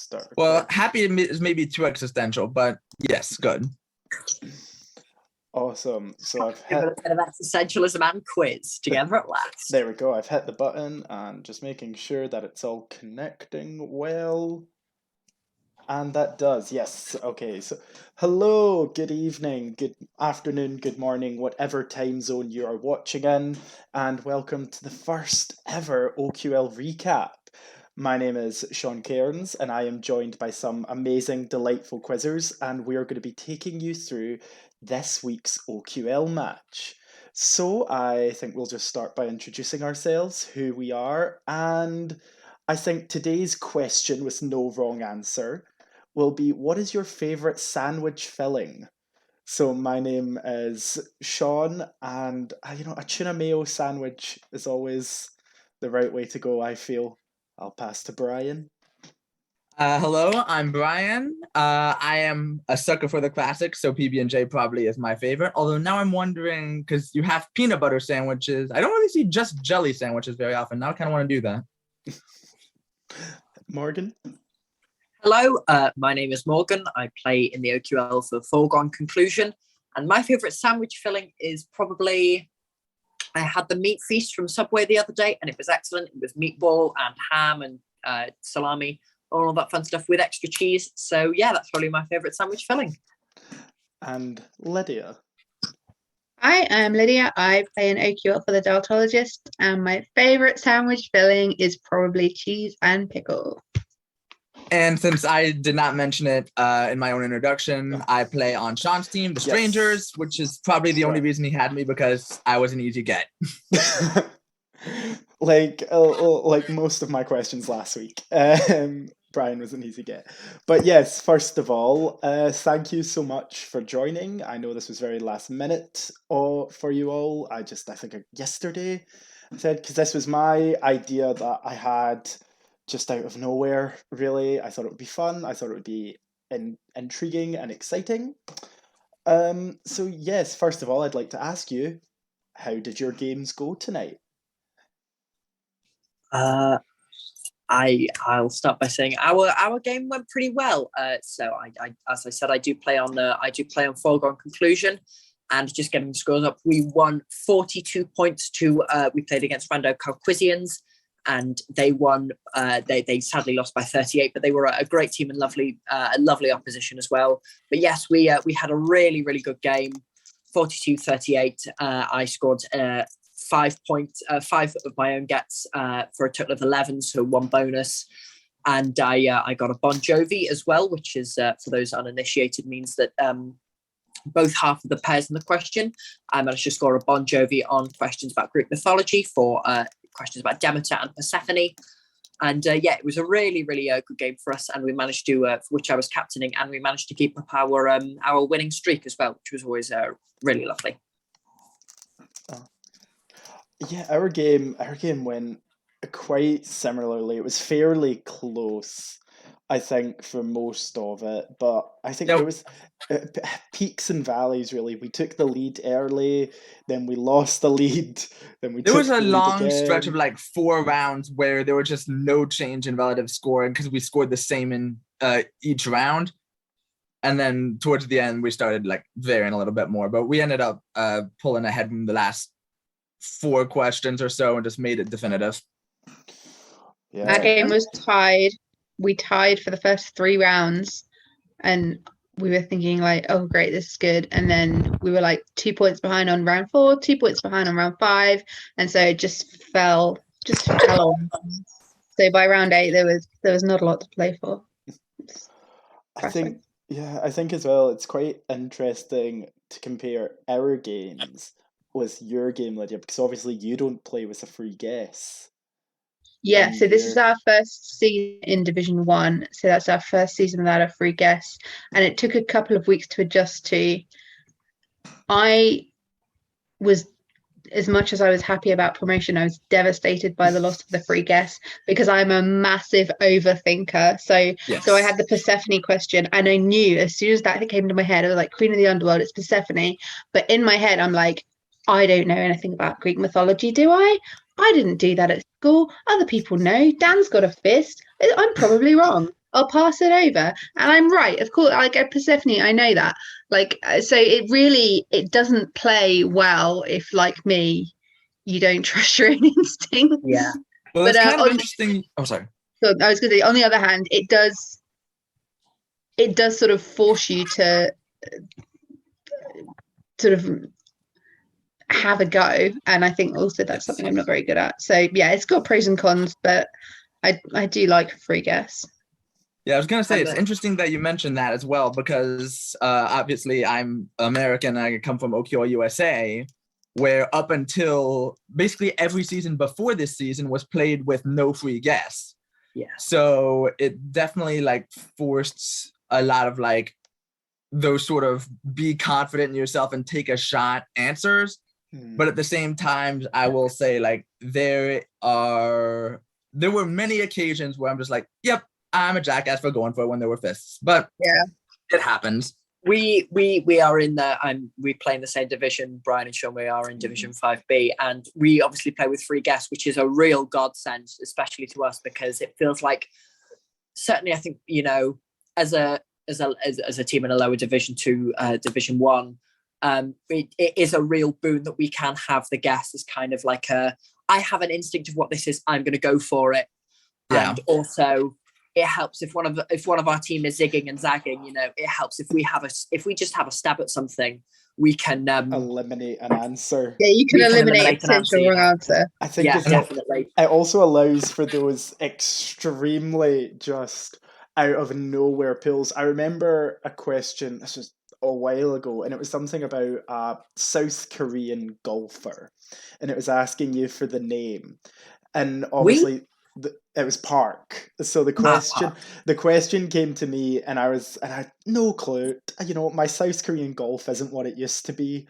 start Well, recording. happy is maybe too existential, but yes, good. Awesome. So I've We've got hit, a bit of existentialism and quiz together at last. there we go. I've hit the button and just making sure that it's all connecting well. And that does, yes. Okay, so hello, good evening, good afternoon, good morning, whatever time zone you are watching in, and welcome to the first ever OQL recap. My name is Shaun Cairns, and I am joined by some amazing, delightful quizzers, and we are going to be taking you through this week's OQL match. So I think we'll just start by introducing ourselves, who we are, and I think today's question with no wrong answer will be, what is your favourite sandwich filling? So my name is Shaun, and a tuna mayo sandwich is always the right way to go, I feel. I'll pass to Brian. Hello, I'm Brian. I am a sucker for the classics, so PB&J probably is my favorite. Although now I'm wondering, because you have peanut butter sandwiches, I don't really see just jelly sandwiches very often. Now I kind of want to do that. Morgan? Hello, my name is Morgan. I play in the OQL for Foregone Conclusion. And my favourite sandwich filling is probably, I had the meat feast from Subway the other day, and it was excellent. It was meatball and ham and salami, all that fun stuff with extra cheese. So yeah, that's probably my favourite sandwich filling. And Lydia? Hi, I'm Lydia. I play an OQL for the Daltologist, and my favourite sandwich filling is probably cheese and pickle. And since I did not mention it in my own introduction, I play on Shaun's team, the Strangers, which is probably the only reason he had me, because I was an easy get. like most of my questions last week. Brian was an easy get. But yes, first of all, thank you so much for joining. I know this was very last minute for you all. I think yesterday I said, because this was my idea that I had just out of nowhere, really. I thought it would be fun. I thought it would be intriguing and exciting. So yes, first of all, I'd like to ask you, how did your games go tonight? I'll start by saying our game went pretty well. So I as I said, I do play on Foregone Conclusion, and just getting the scores up, we won 42 points to we played against Rando Calquisians, and they won. They sadly lost by 38, but they were a great team and a lovely opposition as well. But yes, we had a really, really good game. 42-38. I scored 5 of my own gets for a total of 11, so 1 bonus. And I got a Bon Jovi as well, which is, for those uninitiated, means that both half of the pairs in the question, I managed to score a Bon Jovi on questions about Greek mythology for questions about Demeter and Persephone. And it was a really, really good game for us, and we managed to, for which I was captaining, and we managed to keep up our winning streak as well, which was always really lovely. Yeah, our game went quite similarly. It was fairly close, I think, for most of it, but I think there was peaks and valleys, really. We took the lead early, then we lost the lead, then there was a long stretch of like 4 rounds where there was just no change in relative scoring because we scored the same in each round. And then towards the end, we started like varying a little bit more, but we ended up pulling ahead in the last 4 questions or so and just made it definitive. Yeah. That game was tied. We tied for the first 3 rounds, and we were thinking like, oh great, this is good. And then we were like 2 points behind on round 4, 2 points behind on round 5, and so it just fell on. So by round 8, there was not a lot to play for. I think as well, it's quite interesting to compare our games with your game, Lydia, because obviously you don't play with a free guess. Yeah, so this is our first season in Division 1, so that's our first season without a free guess, and it took a couple of weeks to adjust to. I was, as much as I was happy about promotion, I was devastated by the loss of the free guess, because I'm a massive overthinker. So I had the Persephone question, and I knew as soon as that came to my head, I was like, Queen of the Underworld, it's Persephone. But in my head, I'm like, I don't know anything about Greek mythology, do I? I didn't do that at school. Other people know. Dan's got a fist. I'm probably wrong. I'll pass it over. And I'm right, of course. Like Persephone, I know that. Like, so it doesn't play well if, like me, you don't trust your own instincts. Yeah. Well, But it's kind of interesting. Oh, sorry. so I was going to say, on the other hand, it does sort of force you to sort of have a go, and I think also that's something I'm not very good at. So yeah, it's got pros and cons, but I do like a free guess. Yeah, I was gonna say it's interesting that you mentioned that as well, because obviously I'm American. I come from OQL USA, where up until basically every season before this season was played with no free guess. Yeah. So it definitely like forced a lot of like those sort of be confident in yourself and take a shot answers. But at the same time, I will say like there were many occasions where I'm just like, yep, I'm a jackass for going for it when there were fists. But yeah, it happens. We are in we play in the same division. Brian and Shaun, we are in Division 5B, and we obviously play with free guess, which is a real godsend, especially to us, because it feels like, certainly I think, you know, as a team in a lower Division 2, Division 1, it is a real boon that we can have the guess as kind of like I have an instinct of what this is, I'm going to go for it. Yeah. And also it helps if one of our team is zigging and zagging, you know, it helps if we just have a stab at something, we can eliminate an answer. Yeah, you can eliminate a potential wrong answer. I think definitely. It also allows for those extremely just out of nowhere pulls. I remember a question, this was a while ago, and it was something about a South Korean golfer, and it was asking you for the name, and obviously it was Park. So the question came to me, and I had no clue. You know, my South Korean golf isn't what it used to be.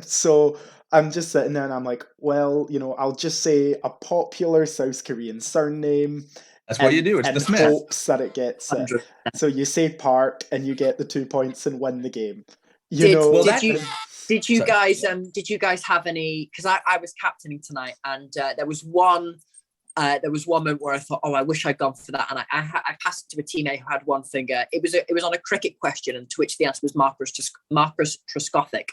So I'm just sitting there and I'm like, well, you know, I'll just say a popular South Korean surname. That's what you do. It's the Smith. Hopes that it gets it. So you say Park and you get the 2 points and win the game. Did you guys have any? Because I was captaining tonight, and there was one moment where I thought, oh, I wish I'd gone for that, and I passed it to a teammate who had one finger. It was on a cricket question, and to which the answer was Marcus Trescothick.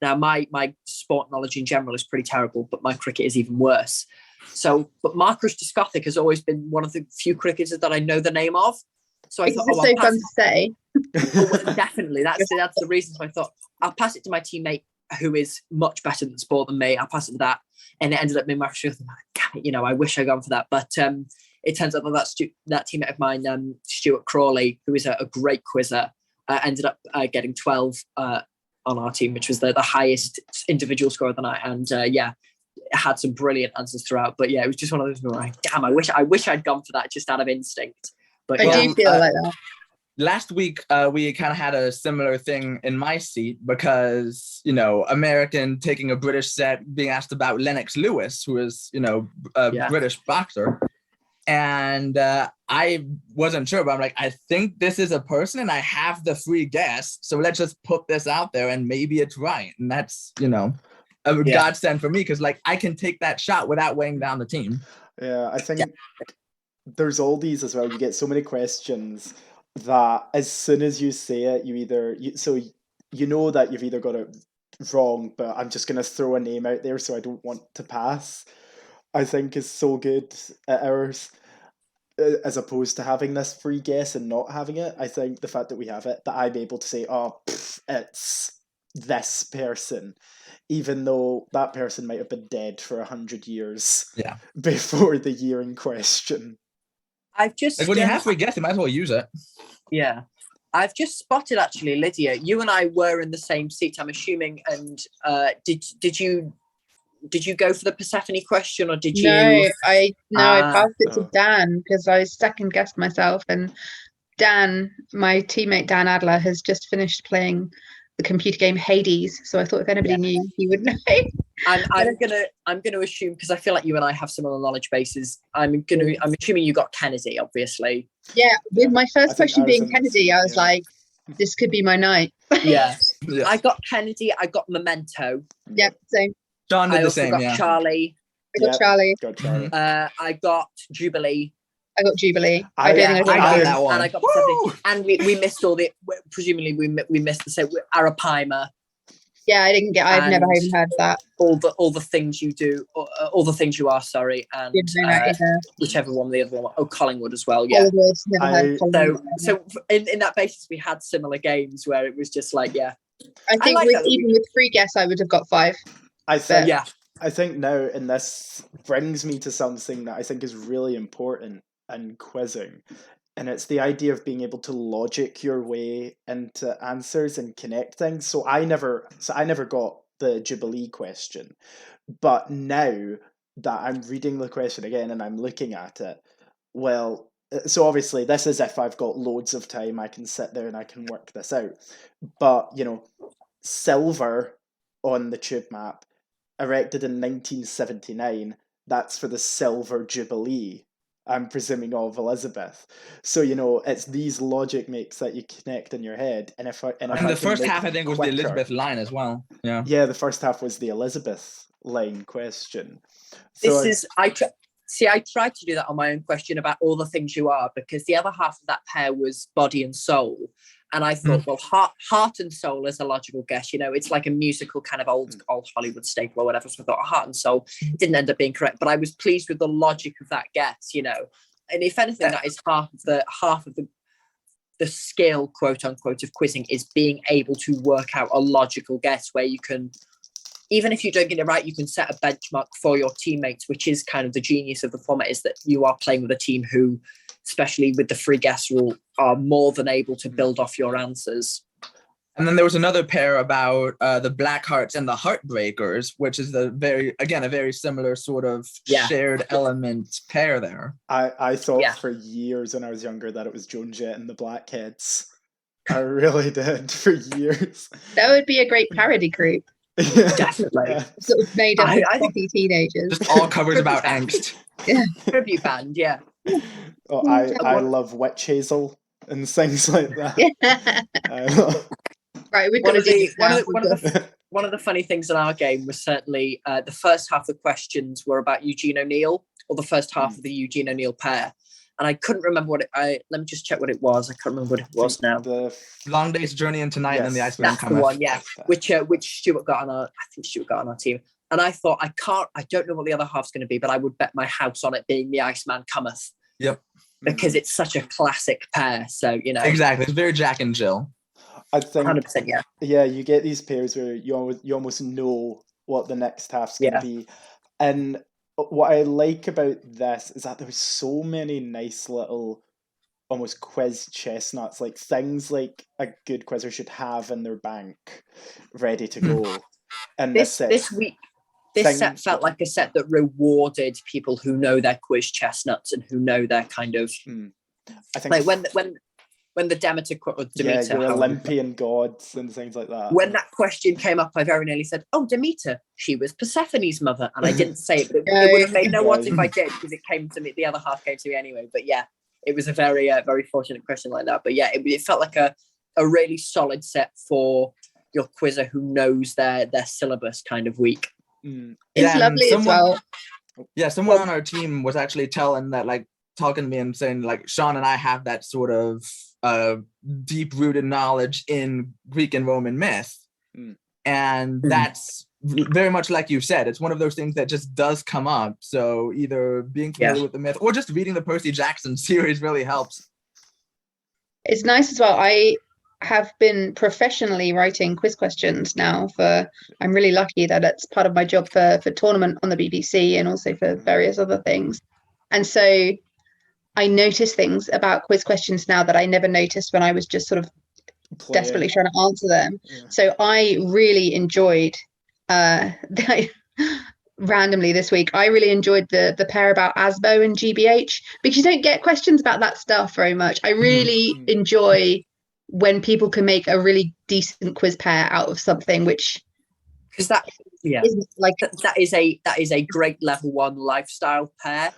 Now, my sport knowledge in general is pretty terrible, but my cricket is even worse. So, but Marcus Trescothick has always been one of the few cricketers that I know the name of. So I thought, so fun to say. Well, definitely, that's the reason. So I thought I'll pass it to my teammate who is much better than sport than me. I'll pass it to that, and it ended up being Marcus Trescothick. Damn it, you know, I wish I'd gone for that, but it turns out that teammate of mine, Stuart Crawley, who is a great quizzer, ended up getting 12 on our team, which was the highest individual score of the night, and had some brilliant answers throughout. But yeah, it was just one of those where I wish I'd gone for that just out of instinct. But I do feel like that. Last week, we kind of had a similar thing in my seat because, you know, American taking a British set, being asked about Lennox Lewis, who is, you know, a British boxer. And I wasn't sure, but I'm like, I think this is a person and I have the free guess. So let's just put this out there and maybe it's right. And that's, you know, a godsend for me because, like, I can take that shot without weighing down the team. Yeah, I think there's all these as well. You get so many questions that as soon as you say it, you know that you've either got it wrong, but I'm just going to throw a name out there so I don't want to pass. I think is so good at ours, as opposed to having this free guess and not having it. I think the fact that we have it, that I'm able to say, it's this person, even though that person might have been dead for 100 years before the year in question. I've just when you have free guess, you might as well use it. Yeah. I've just spotted, actually, Lydia, you and I were in the same seat, I'm assuming, and did you go for the Persephone question, or did you? I passed it to Dan because I second guessed myself, and Dan, my teammate Dan Adler, has just finished playing the computer game Hades, so I thought if anybody knew, he would know. I'm gonna assume, because I feel like you and I have similar knowledge bases. I'm assuming you got Kennedy, obviously. Yeah, with my first question being Kennedy, I was like, this could be my night. Yeah. I got Kennedy. I got Memento. Yeah, same. John did the same. Charlie. I got Charlie. Got Charlie. I got Jubilee. I got Jubilee. I don't think I got got that one. And I got Persephone. And we missed all the, presumably we missed the same, Arapaima. Yeah, I didn't get. I've never And even heard of that. All the things you do, all the things you are. Sorry, and Didn't know that either. whichever one the other one. Oh, Collingwood as well. Yeah. Collingwood, never heard of Collingwood. So in that basis, we had similar games where it was just like, yeah. I think even with free guess, I would have got 5. I think Yeah. I think now, and this brings me to something that I think is really important in quizzing, and it's the idea of being able to logic your way into answers and connect things. So I never got the Jubilee question, but now that I'm reading the question again and I'm looking at it, well, so obviously this is if I've got loads of time, I can sit there and I can work this out. But, silver on the tube map, erected in 1979, that's for the Silver Jubilee, I'm presuming, of Elizabeth. So, it's these logic makes that you connect in your head. And the first half, I think, was the Elizabeth line as well. Yeah. Yeah, the first half was the Elizabeth line question. I tried to do that on my own question about all the things you are, because the other half of that pair was body and soul. And I thought, well, heart and soul is a logical guess. It's like a musical kind of old Hollywood staple or whatever. So I thought heart and soul didn't end up being correct, but I was pleased with the logic of that guess. And if anything, that is half of the skill, quote unquote, of quizzing, is being able to work out a logical guess where you can, even if you don't get it right, you can set a benchmark for your teammates, which is kind of the genius of the format, is that you are playing with a team who, especially with the free guess rule, are more than able to build off your answers. And then there was another pair about the Black Hearts and the Heartbreakers, which is a very similar sort of shared element pair there. I thought for years when I was younger that it was Joan Jett and the Blackheads. I really did, for years. That would be a great parody group. Yeah. Definitely. Yeah. Sort of made up of coffee teenagers. Just all covers about angst. Yeah. Tribute band, yeah. Oh, I love Witch Hazel and things like that. Right, we've got to do one of the funny things in our game was certainly the first half of the questions were about Eugene O'Neill, or the first half of the Eugene O'Neill pair. And I couldn't remember let me just check what it was. I can't remember what it was now. The Long Day's Journey into Night and the Iceman That's the one, yeah. Which Stuart got on our team. And I thought, I don't know what the other half's going to be, but I would bet my house on it being the Iceman Cometh. Yep. Because it's such a classic pair. So, Exactly. It's very Jack and Jill. I think 100%, yeah. Yeah, you get these pairs where you almost know what the next half's going to be. And what I like about this is that there's so many nice little almost quiz chestnuts, like things like a good quizzer should have in their bank ready to go. And this set felt like a set that rewarded people who know their quiz chestnuts and who know their kind of I think like when the Demeter your Olympian gods and things like that. When that question came up, I very nearly said, "Oh, Demeter, she was Persephone's mother," and I didn't say it. But it would have made no odds if I did, because it came to me. The other half came to me anyway. But yeah, it was a very very fortunate question like that. But yeah, it felt like a really solid set for your quizzer who knows their syllabus kind of week. It's lovely as well. Yeah, someone on our team was actually talking to me and saying, like, Shaun and I have that sort of deep-rooted knowledge in Greek and Roman myth. And that's very much like you said. It's one of those things that just does come up. So either being familiar with the myth or just reading the Percy Jackson series really helps. It's nice as well. I have been professionally writing quiz questions now I'm really lucky that it's part of my job for Tournament on the BBC and also for various other things. And so I notice things about quiz questions now that I never noticed when I was just sort of desperately trying to answer them. So I really enjoyed randomly this week, I really enjoyed the pair about ASBO and GBH, because you don't get questions about that stuff very much. I really enjoy when people can make a really decent quiz pair out of something, which because that is a great level 1 lifestyle pair.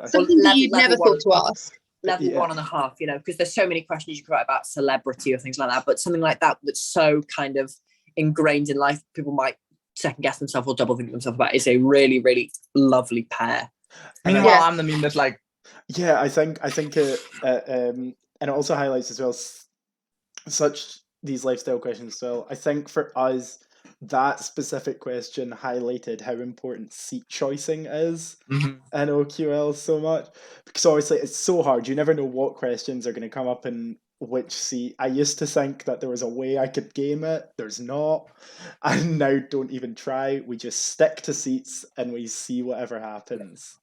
Something that you'd never thought to ask. Level 1.5, because there's so many questions you could write about celebrity or things like that, but something like that that's so kind of ingrained in life, people might second guess themselves or double think themselves about, is a really, really lovely pair. Meanwhile, I'm the meme that's like, Yeah, I think it, and it also highlights as well such these lifestyle questions as well. I think for us, that specific question highlighted how important seat choicing is Mhm. in OQL so much, because obviously it's so hard. You never know what questions are going to come up in which seat. I used to think that there was a way I could game it. There's not. I now don't even try. We just stick to seats and we see whatever happens.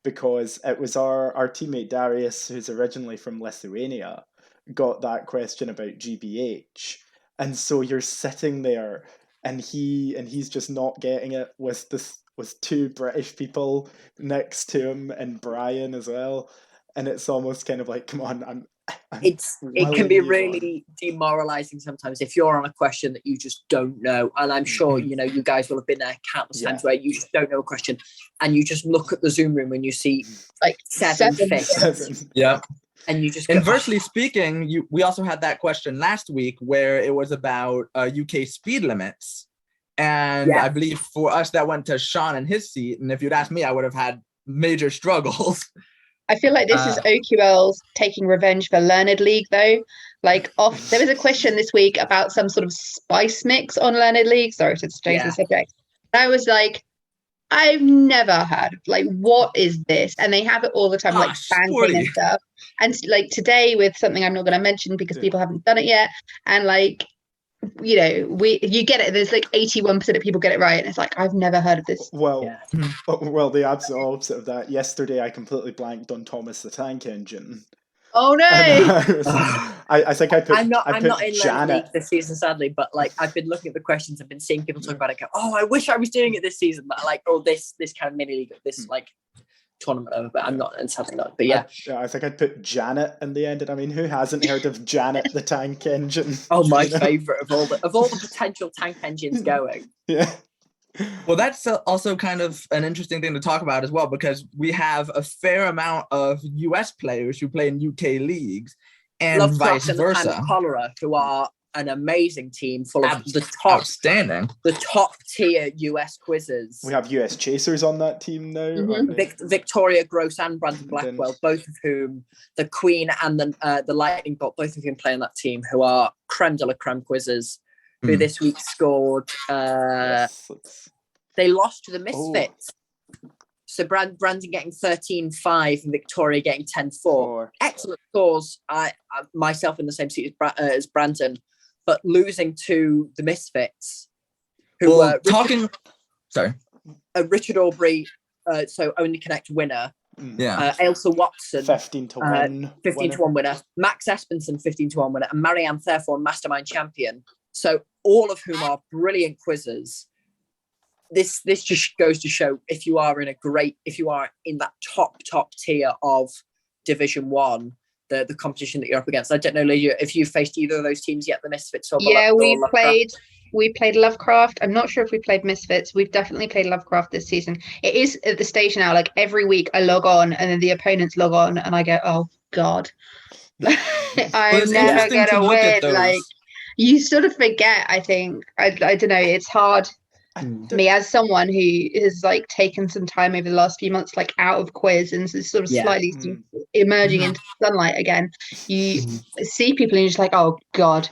Because it was our teammate Darius, who's originally from Lithuania, got that question about GBH. And so you're sitting there and he's just not getting it with two British people next to him and Brian as well. And it's almost kind of like, come on, I'm It can be willing you on. really demoralizing sometimes if you're on a question that you just don't know. And I'm sure, Mhm. you know, you guys will have been there countless times Yeah. where you just don't know a question and you just look at the Zoom room and you see Like seven seven. fifths Seven. Yeah. and you just go, Inversely speaking, we also had that question last week where it was about UK speed limits. And Yeah. I believe for us, that went to Shaun and his seat. And if you'd asked me, I would have had major struggles. I feel like this is OQL's taking revenge for Learned League, though. Like, there was a question this week about some sort of spice mix on Learned League. Sorry to change the subject. I was like, I've never heard of, like, what is this? And they have it all the time, like banking and stuff. And like today with something I'm not going to mention because people haven't done it yet. And like, you know, you get it. There's like 81% of people get it right, and it's like I've never heard of this. Well, Yeah. well, the absolute opposite of that. Yesterday, I completely blanked on Thomas the Tank Engine. Oh no! I think I put. I'm not in Learned Janet. League this season, sadly, but like I've been looking at the questions, I've been seeing people talk about it. Go, oh, I wish I was doing it this season, but like, oh, this kind of mini league, this like tournament over. But I'm not, and sadly not. But yeah, I think I'd put Janet in the end. And I mean, who hasn't heard of Janet the Tank Engine? oh, my favorite of all the potential tank engines going. Yeah. Well, that's also kind of an interesting thing to talk about as well, because we have a fair amount of US players who play in UK leagues and vice versa. And Cholera, who are an amazing team full of outstanding, the top tier US quizzes. We have US chasers on that team now. Mm-hmm. Victoria Gross and Brandon Blackwell, both of whom, the Queen and the Lightning Bolt, both of whom play on that team, who are creme de la creme quizzes. Who this week scored. They lost to the Misfits. So Brandon getting 13-5 and Victoria getting 10-4. Excellent scores. I myself in the same seat as Brandon, but losing to the Misfits. Who were Richard Aubrey, so Only Connect winner. Yeah. Ailsa Watson, 15-1. 15-1 winner. Max Espenson, 15-1 winner, and Marianne Therefore, Mastermind champion. So all of whom are brilliant quizzes. This just goes to show if you are in that top tier of Division 1, the competition that you're up against. I don't know, Lydia, if you've faced either of those teams yet, the Misfits or we played Lovecraft. I'm not sure if we played Misfits. We've definitely played Lovecraft this season. It is at the stage now, like every week I log on and then the opponents log on and I go, oh God. I'm never gonna win. Like you sort of forget, I think. I don't know, it's hard. Me as someone who has like taken some time over the last few months like out of quiz and is sort of slightly emerging into sunlight again, you see people and you're just like, oh God,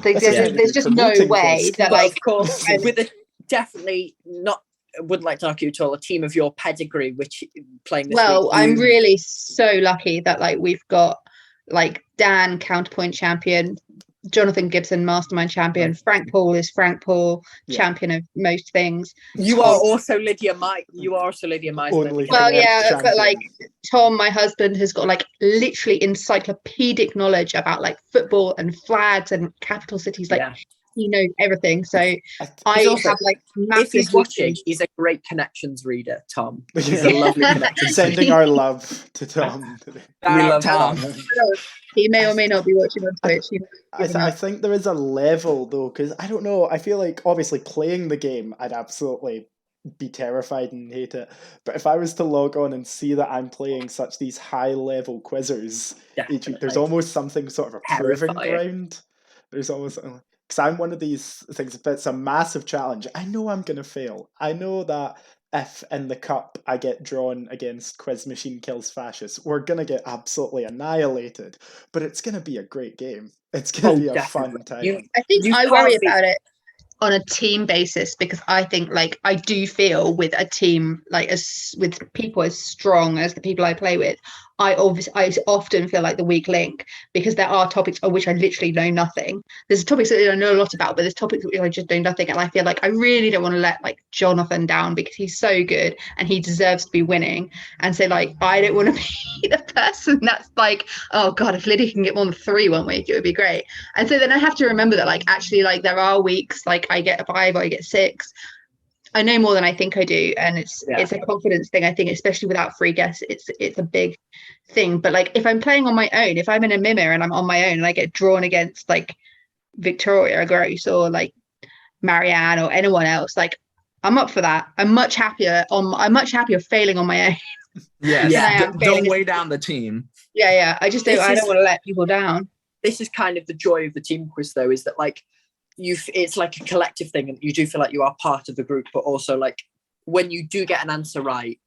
there's just no way that like, of course, with definitely not, wouldn't like to argue at all, a team of your pedigree which playing this week, I'm really so lucky that like we've got like Dan, counterpoint champion, Jonathan Gibson, mastermind champion. Frank Paul is Frank Paul, champion of most things. You are also Lydia Mike. You are also Lydia Mike. Well, yeah, champion. But like Tom, my husband, has got like literally encyclopedic knowledge about like football and flags and capital cities. Like he knows everything. So I also have like massive. If he's watching, he's a great connections reader, Tom. He's a lovely connection. Sending our love to Tom. We love Tom. He may or may not be watching on Twitch. I think there is a level though, because I don't know. I feel like obviously playing the game, I'd absolutely be terrified and hate it. But if I was to log on and see that I'm playing such these high level quizzers each week, there's almost something sort of a proving ground. There's almost because I'm one of these things. If it's a massive challenge, I know I'm going to fail. I know that if in the cup I get drawn against Quiz Machine Kills Fascists, we're going to get absolutely annihilated. But it's going to be a great game. It's going to be a fun time. I think You I worry can't be- about it on a team basis, because I think like I do feel with a team like as with people as strong as the people I play with, I often feel like the weak link, because there are topics on which I literally know nothing. There's topics that I know a lot about, but there's topics that I just know nothing, and I feel like I really don't want to let like Jonathan down, because he's so good and he deserves to be winning. And so like I don't want to be the person that's like, oh god, if Lydia can get more than 3 one week, it would be great. And so then I have to remember that like actually like there are weeks like I get a 5 or I get 6. I know more than I think I do, and it's a confidence thing. I think, especially without free guess, it's a big thing. But like if I'm playing on my own, if I'm in a mimir and I'm on my own and I get drawn against like Victoria Gross or like Marianne or anyone else, like I'm up for that. I'm much happier failing on my own. Yeah, don't weigh down the team. Yeah. I don't want to let people down. This is kind of the joy of the team quiz, though, is that like it's like a collective thing, and you do feel like you are part of the group, but also like when you do get an answer right,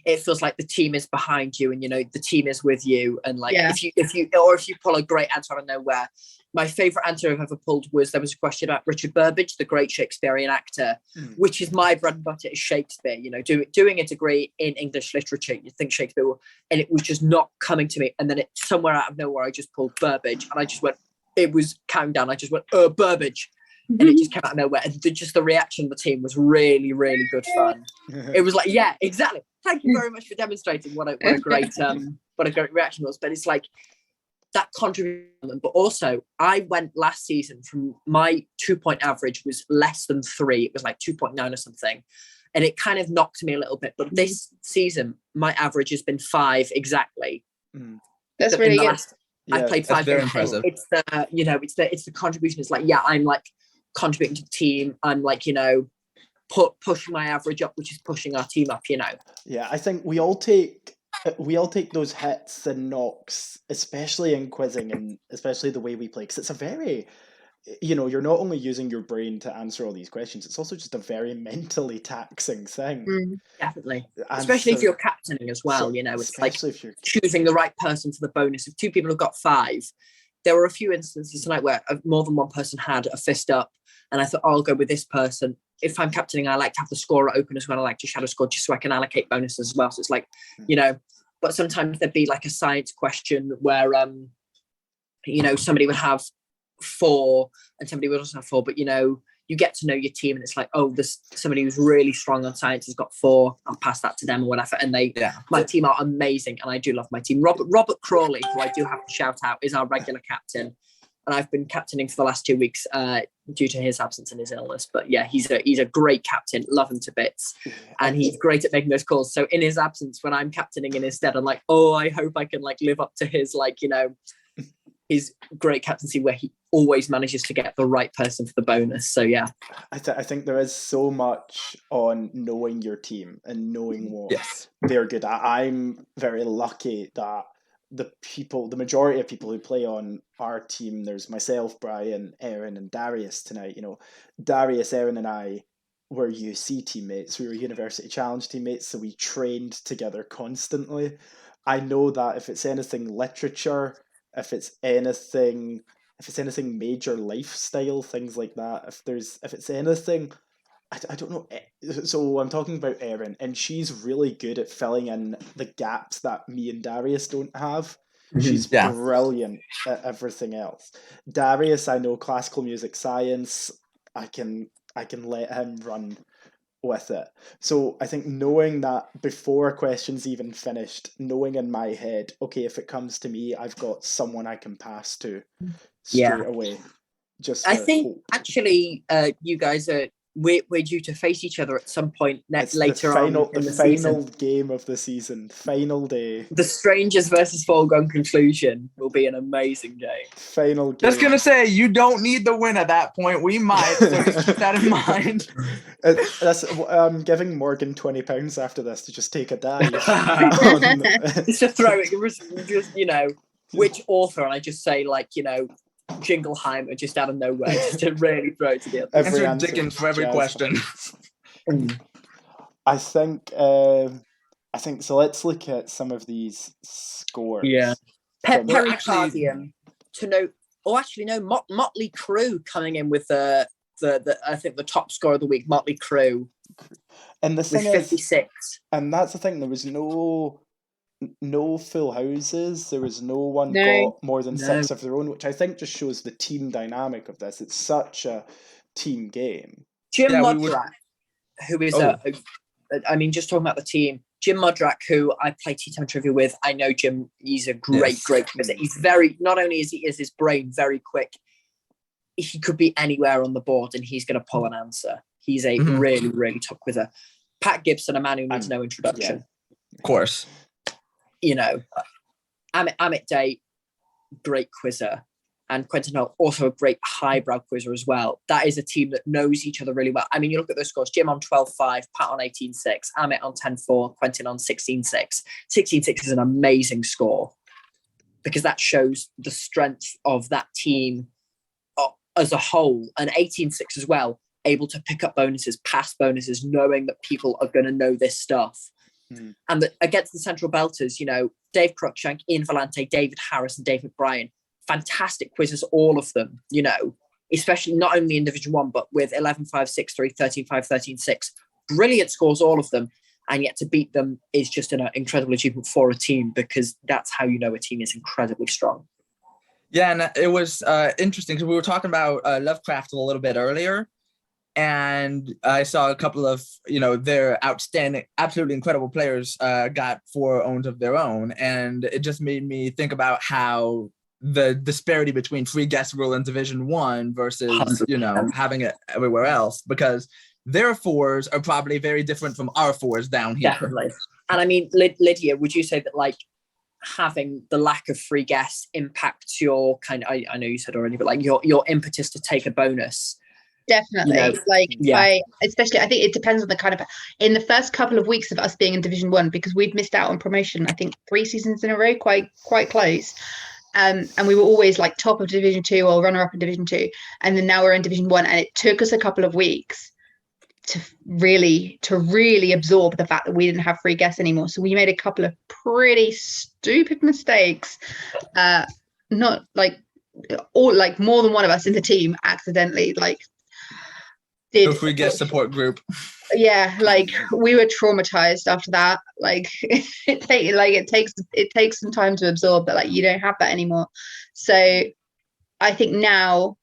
it feels like the team is behind you, and you know the team is with you. And like if you pull a great answer out of nowhere. My favorite answer I've ever pulled was, there was a question about Richard Burbage, the great Shakespearean actor, which is my bread and butter, is Shakespeare. You know, doing a degree in English literature, you think Shakespeare will, and it was just not coming to me. And then somewhere out of nowhere, I just pulled Burbage, and I just went, it was counting down. I just went, Burbage. And it just came out of nowhere. And just the reaction of the team was really, really good fun. It was like, yeah, exactly. Thank you very much for demonstrating what a great reaction was. But it's like that contribution. But also, I went last season from my 2-point average was less than 3. It was like 2.9 or something. And it kind of knocked me a little bit. But this season, my average has been 5 exactly. That's really good. I played 5 very games. impressive. It's the contribution. It's like, yeah, I'm like contributing to the team. I'm like, you know, pushing my average up, which is pushing our team up, you know. Yeah, I think we all take those hits and knocks, especially in quizzing and especially the way we play, because it's a very, you know, you're not only using your brain to answer all these questions, it's also just a very mentally taxing thing. Definitely. Especially if you're captaining as well, you know, it's like if you're choosing the right person for the bonus. If 2 people have got 5, there were a few instances tonight where more than one person had a fist up, and I thought, I'll go with this person. If I'm captaining, I like to have the scorer open as well. I like to shadow score just so I can allocate bonuses as well. So it's like, you know, but sometimes there'd be like a science question where, you know, somebody would have 4 and somebody would also have 4, but, you know, you get to know your team and it's like, oh, there's somebody who's really strong on science has got 4. I'll pass that to them or whatever. And my team are amazing. And I do love my team. Robert Crawley, who I do have to shout out, is our regular captain. And I've been captaining for the last 2 weeks due to his absence and his illness. But yeah, he's a great captain. Love him to bits. And he's great at making those calls. So in his absence, when I'm captaining in his stead, I'm like, oh, I hope I can like live up to his, like, you know, his great captaincy where he always manages to get the right person for the bonus. So yeah. I think there is so much on knowing your team and knowing what they're good at. I'm very lucky that the majority of people who play on our team, there's myself, Brian, Erin, and Darius tonight. You know, Darius, Erin, and I were UC teammates. We were University Challenge teammates, so we trained together constantly. I know that if it's anything literature, if it's anything major lifestyle, things like that, if it's anything, I don't know. So I'm talking about Erin, and she's really good at filling in the gaps that me and Darius don't have. She's brilliant at everything else. Darius, I know classical music science. I can let him run with it. So I think knowing that before a question's even finished, knowing in my head, okay, if it comes to me, I've got someone I can pass to straight away. I think actually you guys are we're due to face each other at some point later on in the final season. Game of the season, final day. The Strangers versus Foregone Conclusion will be an amazing game. Final game. Just gonna say, you don't need the win at that point. We might, so just keep that in mind. I'm giving Morgan £20 after this to just take a dive. Just to throw it, just, you know, which author, and I just say, like, you know, Jingleheimer just out of nowhere, just to really throw it to the other. Answer Dickens for every question. I think so. Let's look at some of these scores. Yeah. from- Pericardium to know, or actually no, Motley Crue coming in with the I think the top score of the week, Motley Crue, and the with thing is, 56. and that's the thing. There was no full houses. There was no one No. got more than No. 6 of their own, which I think just shows the team dynamic of this. It's such a team game. Jim Yeah, Modrak, who is I mean, just talking about the team, Jim Modrak, who I play Tea Time Trivia with, I know Jim, he's a great quizzer. He's not only is his brain very quick, he could be anywhere on the board and he's going to pull an answer. He's a really, really top quizzer. Pat Gibson, a man who needs no introduction. Yeah. Of course. You know, Amit Day, great quizzer. And Quentin Hull, also a great highbrow quizzer as well. That is a team that knows each other really well. I mean, you look at those scores, Jim on 12-5, Pat on 18-6, Amit on 10-4, Quentin on 16-6. 16-6 is an amazing score because that shows the strength of that team as a whole. And 18-6 as well, able to pick up bonuses, pass bonuses, knowing that people are going to know this stuff. And that against the Central Belters, you know, Dave Cruikshank, Ian Vellante, David Harris and David Bryan, fantastic quizzes, all of them, you know, especially not only in Division 1, but with 11-5, 6-3, 13-5, 13-6. Brilliant scores, all of them. And yet to beat them is just an incredible achievement for a team because that's how you know a team is incredibly strong. Yeah, and it was interesting because we were talking about Lovecraft a little bit earlier. And I saw a couple of, you know, their outstanding, absolutely incredible players got 4 owns of their own. And it just made me think about how the disparity between free guest rule in Division 1 versus, 100%. you know, having it everywhere else, because their 4s are probably very different from our 4s down here. Definitely. And I mean, Lydia, would you say that like having the lack of free guests impacts your kind of, I know you said already, but like your impetus to take a bonus? Definitely. You know, I think it depends on the kind of, in the first couple of weeks of us being in Division 1, because we'd missed out on promotion, I think 3 seasons in a row, quite close. And we were always like top of Division 2 or runner up in Division 2. And then now we're in Division 1, and it took us a couple of weeks to really absorb the fact that we didn't have free guests anymore. So we made a couple of pretty stupid mistakes. Not like, or like more than one of us in the team accidentally did free guest support group. Yeah, like we were traumatized after that. Like it takes some time to absorb that like you don't have that anymore. So I think now,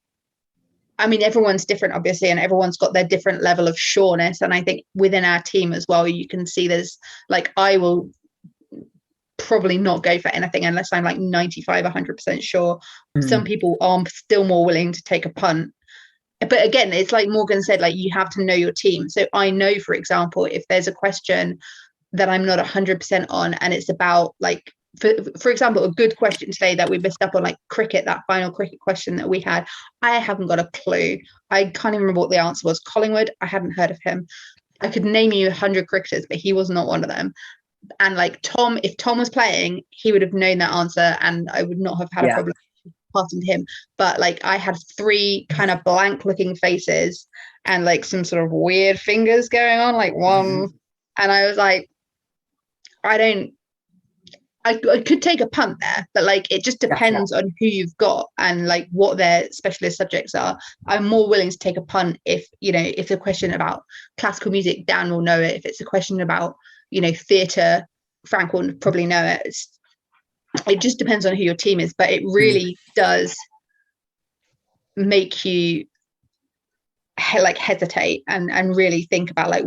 I mean, everyone's different obviously, and everyone's got their different level of sureness. And I think within our team as well, you can see there's like, I will probably not go for anything unless I'm like 95, 100% sure. Some people are still more willing to take a punt. But again, it's like Morgan said, like you have to know your team. So I know, for example, if there's a question that I'm not 100% on, and it's about like, for example, a good question today that we missed up on, like cricket, that final cricket question that we had, I haven't got a clue. I can't even remember what the answer was. Collingwood, I hadn't heard of him. I could name you 100 cricketers, but he was not one of them. And like Tom, if Tom was playing, he would have known that answer, and I would not have had a problem passing to him. But like I had 3 kind of blank looking faces and like some sort of weird fingers going on, like one, and I was like, I could take a punt there, but like it just depends on who you've got and like what their specialist subjects are. I'm more willing to take a punt if, you know, if it's a question about classical music, Dan will know it. If it's a question about, you know, theatre, Frank will probably know it. It just depends on who your team is, but it really does make you like hesitate and really think about like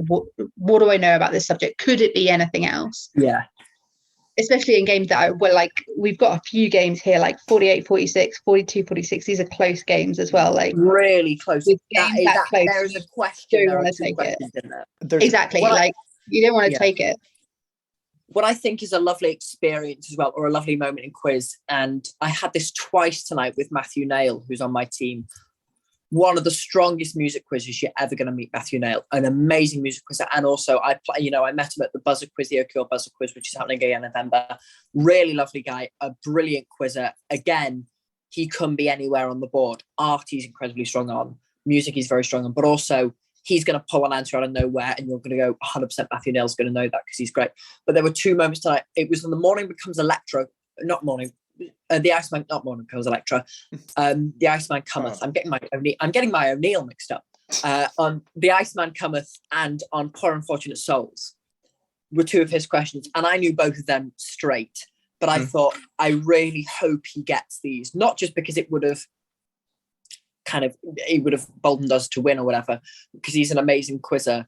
what do I know about this subject? Could it be anything else? Yeah. Especially in games that were like, we've got a few games here like 48-46, 42-46. These are close games as well, like really close. With games that close, there's a question. you There don't are want to 2 take questions it. in there. Exactly, like you don't want to take it. What I think is a lovely experience as well, or a lovely moment in quiz, and I had this twice tonight with Matthew Nail, who's on my team. One of the strongest music quizzes you're ever going to meet, Matthew Nail, an amazing music quizzer. And also I met him at the Buzzer Quiz, the OQL Buzzer Quiz, which is happening again in November. Really lovely guy, a brilliant quizzer. Again, he can be anywhere on the board. Art he's incredibly strong on, music he's very strong on, but also he's going to pull an answer out of nowhere, and you're going to go 100% Matthew Neil's going to know that because he's great. But there were 2 moments tonight. It was on The Morning Becomes Electra, not Morning. The Iceman, not Morning Becomes Electra. The Iceman Cometh. I'm getting my O'Neill mixed up. On The Iceman Cometh and on Poor Unfortunate Souls were 2 of his questions, and I knew both of them straight. But I thought, I really hope he gets these, not just because it would have boldened us to win or whatever, because he's an amazing quizzer,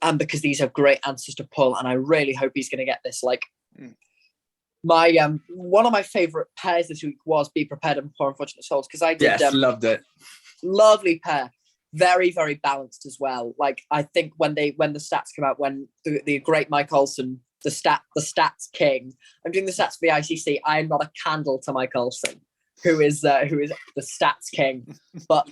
and because these are great answers to pull, and I really hope he's going to get this. Like, my one of my favorite pairs this week was Be Prepared and Poor Unfortunate Souls, because I did loved it. Lovely pair, very, very balanced as well. Like, I think when the stats come out, when the great Mike Olsen, the stats king, I'm doing the stats for the ICC. I am not a candle to Mike Olsen, who is the stats king. But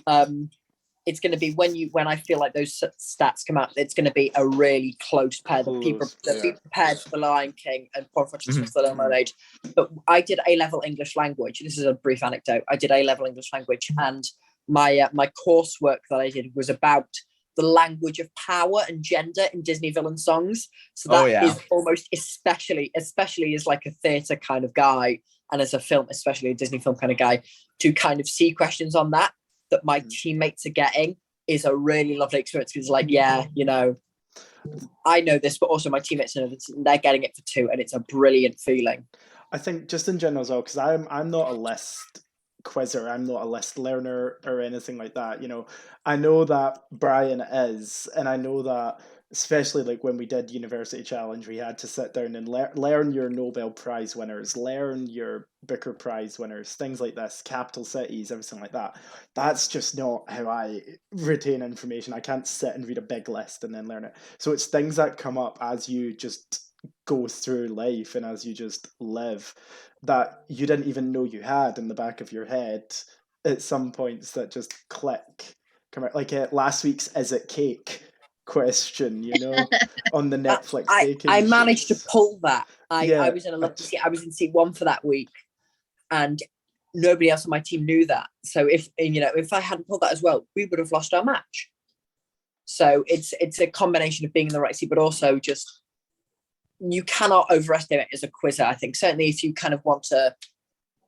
it's going to be when I feel like those stats come out, it's going to be a really close pair. Be Prepared for the Lion King and Poor Unfortunate for the Little Mermaid. But I did A-level English language. This is a brief anecdote. I did A-level English language, and my coursework that I did was about the language of power and gender in Disney villain songs. So that is almost especially as like a theatre kind of guy, and as a film, especially a Disney film kind of guy, to kind of see questions on that my teammates are getting is a really lovely experience, because like, I know this, but also my teammates know this, and they're getting it for 2, and it's a brilliant feeling. I think just in general as well, because I'm not a list quizzer, I'm not a list learner or anything like that. I know that Brian is, and I know that especially like when we did University Challenge, we had to sit down and learn your Nobel Prize winners, learn your Booker Prize winners, things like this, capital cities, everything like that. That's just not how I retain information. I can't sit and read a big list and then learn it. So it's things that come up as you just go through life and as you just live, that you didn't even know you had in the back of your head at some points, that just click. Come out. Like last week's Is It Cake question, on the Netflix baking I managed shows. to pull that. I was in a lucky seat. I was in seat 1 for that week, and nobody else on my team knew that. So if I hadn't pulled that as well, we would have lost our match. So it's a combination of being in the right seat, but also just, you cannot overestimate it as a quizzer. I think certainly if you kind of want to,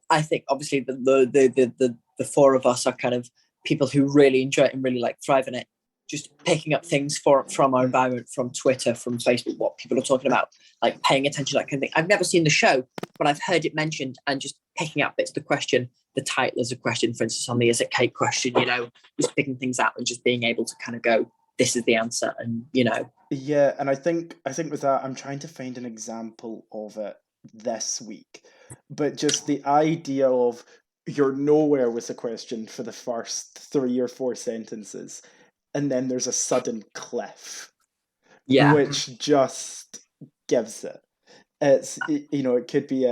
I think obviously the 4 of us are kind of people who really enjoy it and really like thrive in it. Just picking up things from our environment, from Twitter, from Facebook, what people are talking about, like paying attention to that kind of thing. I've never seen the show, but I've heard it mentioned, and just picking up bits of the question, the title is a question, for instance, on the Is It Cake question, just picking things out and just being able to kind of go, this is the answer, and Yeah, and I think with that, I'm trying to find an example of it this week, but just the idea of you're nowhere with a question for the first 3 or 4 sentences, and then there's a sudden cliff, which just gives it. It's it could be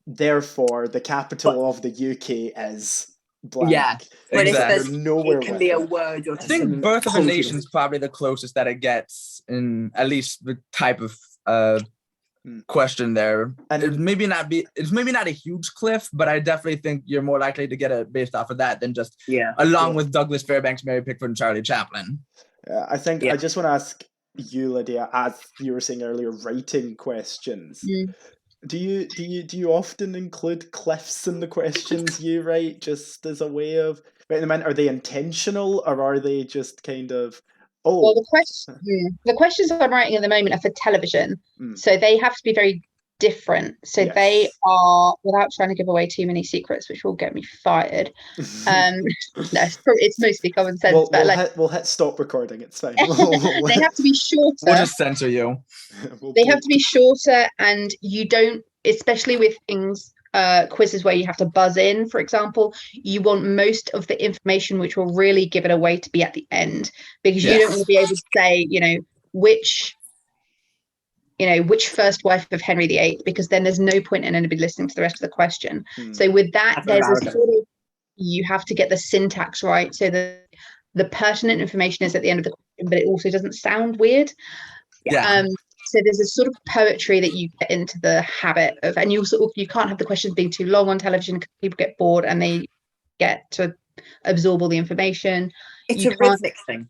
therefore the capital of the UK is blank. Yeah, but exactly. It can be a word. Or I think Birth of a Nation is probably the closest that it gets in at least the type of question there, and it's maybe not a huge cliff, but I definitely think you're more likely to get it based off of that than just along with Douglas Fairbanks, Mary Pickford, and Charlie Chaplin. I think I just want to ask you, Lydia, as you were saying earlier, writing questions. Do you often include cliffs in the questions you write, just as a way of writing them in? Are they intentional, or are they just kind of Well, the questions I'm writing at the moment are for television, so they have to be very different. So they are, without trying to give away too many secrets, which will get me fired. No, it's mostly common sense. We'll hit stop recording. It's fine. They have to be shorter. We'll just censor you. They have to be shorter, and you don't, especially with things. Quizzes where you have to buzz in, for example, you want most of the information which will really give it away to be at the end, because you don't want to be able to say, which first wife of Henry VIII, because then there's no point in anybody listening to the rest of the question. So with that, there's a sort of, you have to get the syntax right, so that the pertinent information is at the end of the question, but it also doesn't sound weird. So there's a sort of poetry that you get into the habit of, and you can't have the questions being too long on television because people get bored and they get to absorb all the information. It's You a can't- rhythmic thing.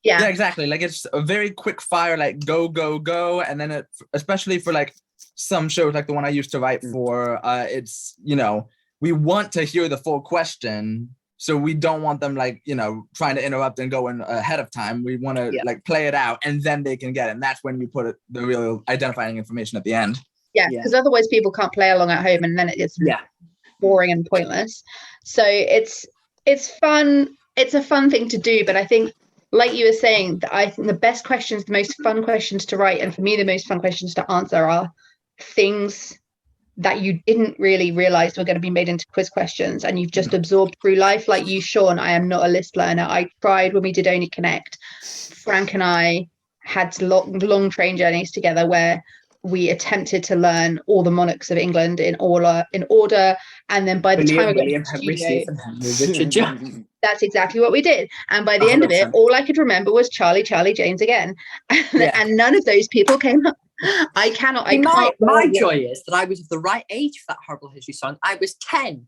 Yeah, exactly. Like it's a very quick fire, like go, go, go. And then it, especially for like some shows like the one I used to write for, it's, you know, we want to hear the full question. So we don't want them like, you know, trying to interrupt and go in ahead of time. We want to like play it out and then they can get it. And that's when you put the real identifying information at the end. Yeah, because otherwise people can't play along at home and then it gets boring and pointless. So it's fun. It's a fun thing to do, but I think, like you were saying, I think the best questions, the most fun questions to write, and for me the most fun questions to answer are things that you didn't really realize were going to be made into quiz questions and you've just absorbed through life. Like you, Shaun, I am not a list learner. I tried when we did Only Connect. Frank and I had long train journeys together where we attempted to learn all the monarchs of England in order, and then by the time I got William, to Henry, studio, Stephen, Henry, Richard, John. that's exactly what we did. And by the end of it, all I could remember was Charlie, James again, and none of those people came up. I can't. My joy is that I was of the right age for that Horrible History song. I was 10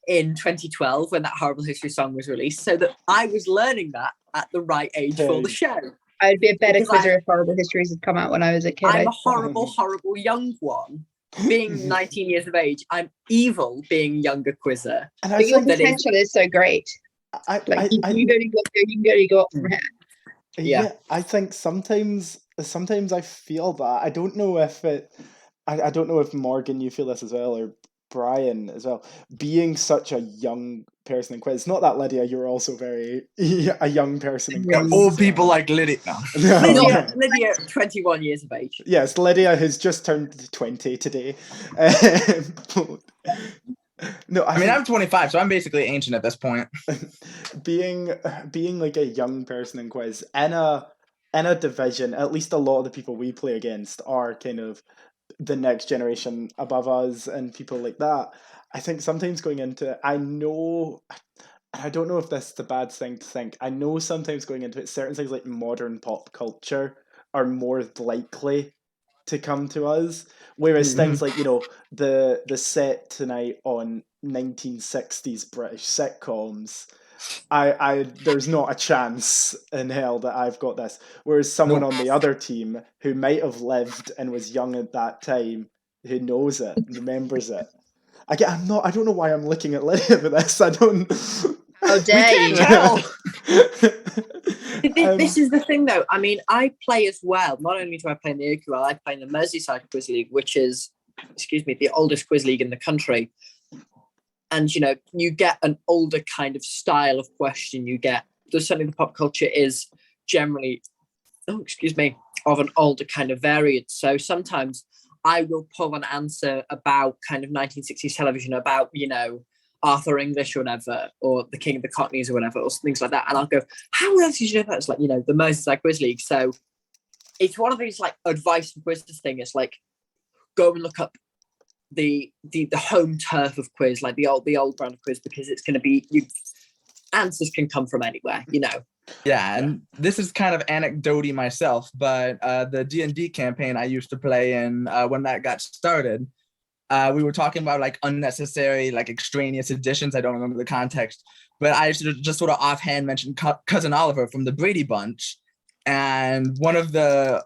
in 2012 when that Horrible History song was released, so that I was learning that at the right age for the show. I'd be a better quizzer if Horrible Histories had come out when I was a kid. I'm a horrible young one. Being 19 years of age, I'm evil being younger quizzer. And but your potential is so great. You can only go up from here. Yeah, I think sometimes I feel that. I don't know if I don't know if Morgan, you feel this as well, or Brian as well. Being such a young person in quiz, not that Lydia, you're also very a young person in quiz. Old people like Lydia. Lydia, 21 years of age. Yes, Lydia has just turned 20 today. No, I mean, I'm 25, so I'm basically ancient at this point. being like a young person in quiz in a division, at least a lot of the people we play against are kind of the next generation above us and people like that. I think sometimes going into it, I don't know if this is a bad thing to think. I know sometimes going into it, certain things like modern pop culture are more likely to come to us, whereas things like, you know, the set tonight on 1960s British sitcoms, I there's not a chance in hell that I've got this, whereas someone on the other team who might have lived and was young at that time, who knows it, remembers it. I don't know why I'm looking at Lydia for this. I don't. Oh, dare you? This is the thing, though. I mean, I play as well. Not only do I play in the OQL, I play in the Merseyside Quiz League, which is, the oldest quiz league in the country. And, you know, you get an older kind of style of question. There's certainly the pop culture is generally, of an older kind of variant. So sometimes I will pull an answer about kind of 1960s television, about, you know, Arthur English or whatever, or the King of the Cockneys or whatever, or things like that. And I'll go, how else did you know that? It's like, you know, the Merseyside Quiz League. So it's one of these like advice for quizzes thing. It's like, go and look up the home turf of quiz, like the old brand of quiz, because it's going to be, answers can come from anywhere, you know. Yeah, and this is kind of anecdotal myself, but the D&D campaign I used to play in when that got started, we were talking about like unnecessary, like extraneous additions. I don't remember the context, but I just sort of offhand mentioned Cousin Oliver from the Brady Bunch. And one of the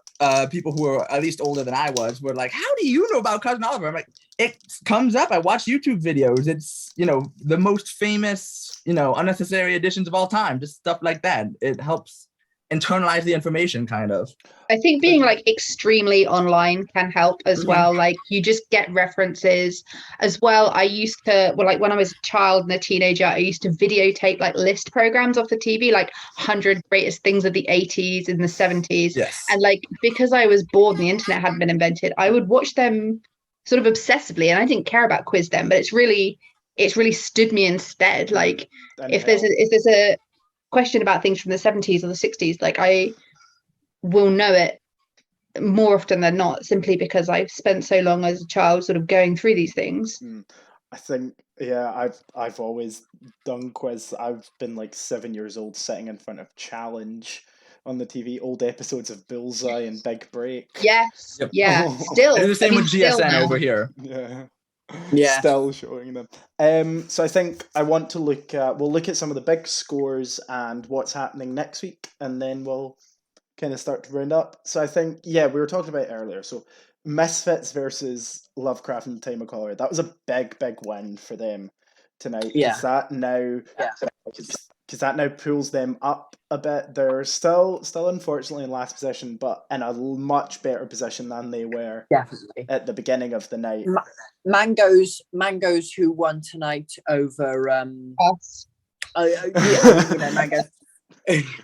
people who were at least older than I was were like, how do you know about Cousin Oliver? I'm like, it comes up. I watch YouTube videos. It's, you know, the most famous, you know, unnecessary additions of all time, just stuff like that. It helps internalize the information, kind of. I think being like extremely online can help as well. Like you just get references as well. I used to, like when I was a child and a teenager, I used to videotape like list programs off the TV, like 100 greatest things of the 80s and the 70s. Yes. And like, because I was bored and the internet hadn't been invented, I would watch them sort of obsessively, and I didn't care about quiz then, but it's really stood me instead. Like if there's a question about things from the 70s or the 60s, like I will know it more often than not, simply because I've spent so long as a child sort of going through these things. I think, yeah, I've always done quiz. I've been like 7 years old sitting in front of Challenge on the TV, old episodes of Bullseye and Big Break. Yes. Yep. Yeah. Still. I do the same with GSN over here. Yeah. Yeah. Still showing them. So I think I want to we'll look at some of the big scores and what's happening next week, and then we'll kind of start to round up. So I think, we were talking about it earlier. So Misfits versus Lovecraft and Time of Color. That was a big win for them tonight. Yeah. Because that now pulls them up a bit. They're still unfortunately in last position, but in a much better position than they were Definitely at the beginning of the night. Mangoes, who won tonight over Us. Mangoes.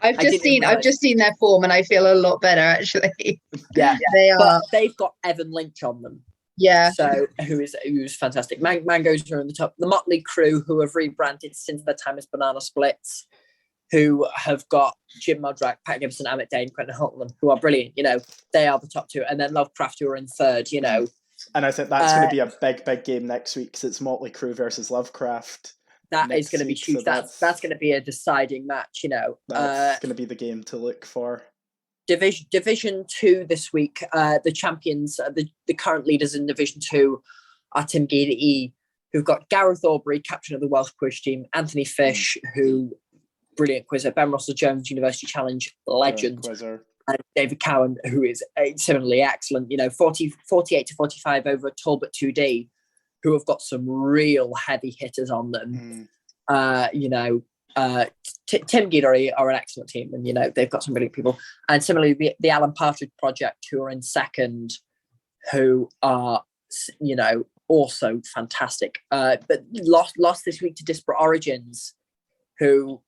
I've just seen their form, and I feel a lot better actually. Yeah, they are. But they've got Evan Lynch on them. Yeah. So who's fantastic. Mangoes are on the top. The Motley Crew, who have rebranded since their time as Banana Splits, who have got Jim Modrak, Pat Gibson, Amit Day, and Quentin Holtman, who are brilliant. They are the top two, and then Lovecraft, who are in third. And I think that's going to be a big game next week because it's Motley Crue versus Lovecraft. That is going to be huge. So that's going to be a deciding match. That's going to be the game to look for. Division 2 this week. The champions, the current leaders in Division 2 are Tim Geedy, who've got Gareth Aubrey, captain of the Welsh quiz team, Anthony Fish, who brilliant quizzer, Ben Russell Jones, University Challenge legend, and David Cowan, who is similarly excellent. 48 to 45 over Talbot 2D, who have got some real heavy hitters on them. Tim Geedy are an excellent team, and they've got some brilliant people. And similarly, the Alan Partridge Project, who are in second, who are also fantastic. But lost this week to Disparate Origins, who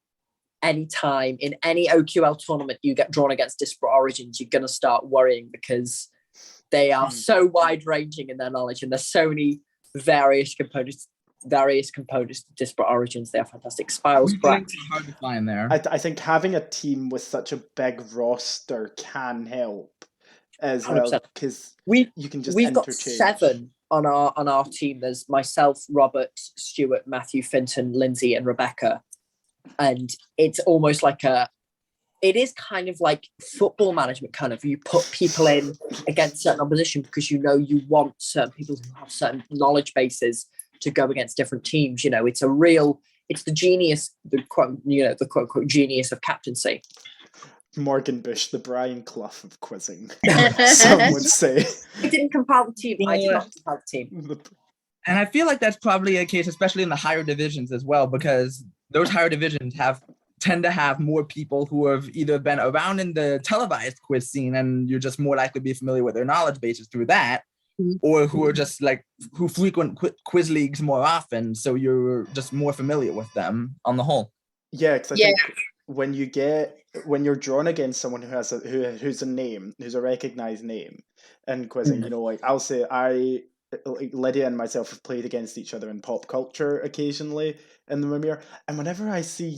anytime in any OQL tournament you get drawn against Disparate Origins, you're going to start worrying because they are so wide ranging in their knowledge, and there's so many various components to Disparate Origins. They are fantastic. Spirals Cracked. Hard to find there. I think having a team with such a big roster can help as 100%. Well, because you can just we've interchange. Got 7 on our team. There's myself, Robert, Stuart, Matthew, Finton, Lindsay, and Rebecca. And it's almost like it is kind of like football management, kind of. You put people in against certain opposition because you want certain people who have certain knowledge bases to go against different teams. It's the genius, the quote unquote genius of captaincy. Morgan Bush, the Brian Clough of quizzing, some would say. I didn't compile the team. I did not compile the team. And I feel like that's probably a case, especially in the higher divisions as well, because those higher divisions tend to have more people who have either been around in the televised quiz scene and you're just more likely to be familiar with their knowledge bases through that, or who are just who frequent quiz leagues more often, so you're just more familiar with them on the whole. Yeah, because I think when you're drawn against someone who has who's a recognized name in quizzing, I'll say Lydia and myself have played against each other in pop culture occasionally in the Mimir, and whenever I see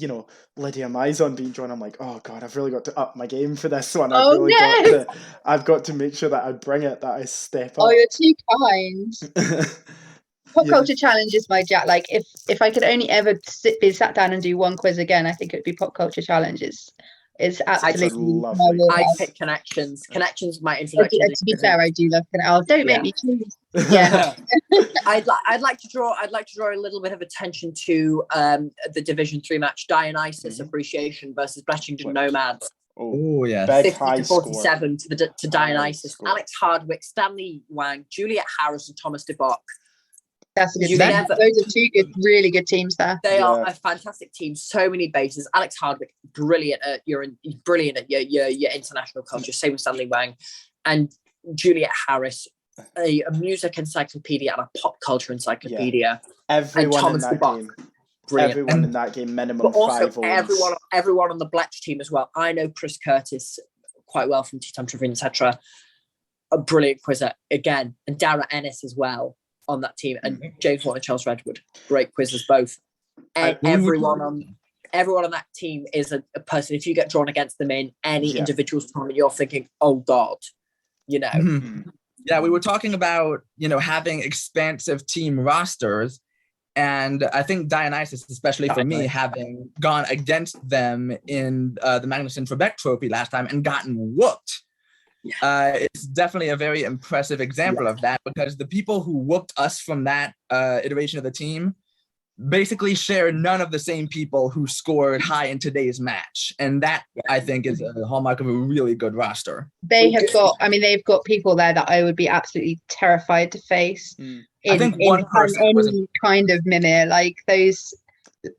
Lydia Mizon being drawn, I'm like, oh god, I've really got to up my game for this one. I've got to make sure that I bring it, that I step up. Oh, you're too kind. Pop culture challenge is my jack. Like if I could only ever be sat down and do one quiz again, I think it would be pop culture challenges. It's absolutely I pick Connections. Connections, my introduction. To be fair, I do love Connections. Don't make me choose. Yeah. I'd like to draw a little bit of attention to the Division 3 match, Dionysus Appreciation versus Bletchington Nomads. Oh yeah, 50-47 to Dionysus. Alex Hardwick, Stanley Wang, Juliet Harris, and Thomas DeBock. That's a good team. Those are 2 really good teams there. They are a fantastic team. So many bases. Alex Hardwick, brilliant at your international culture. Same with Stanley Wang, and Juliet Harris, a music encyclopedia and a pop culture encyclopedia. Yeah. Everyone in that game. Brilliant. Everyone in that game, minimum 5 But everyone on the Bletch team as well. I know Chris Curtis quite well from Tea Time Trivia, etc. A brilliant quizzer again, and Dara Ennis as well on that team, and James Watt and Charles Redwood, great quizzers both. And everyone on that team is a person. If you get drawn against them in any individual tournament, you're thinking, "Oh God," Yeah, we were talking about having expansive team rosters, and I think Dionysus, especially for me, having gone against them in the Magnuson Trebek Trophy last time and gotten whooped. it's definitely a very impressive example of that, because the people who whooped us from that iteration of the team basically share none of the same people who scored high in today's match. And that, I think, is a hallmark of a really good roster. They've got people there that I would be absolutely terrified to face. I think one person any kind of Mimir, like those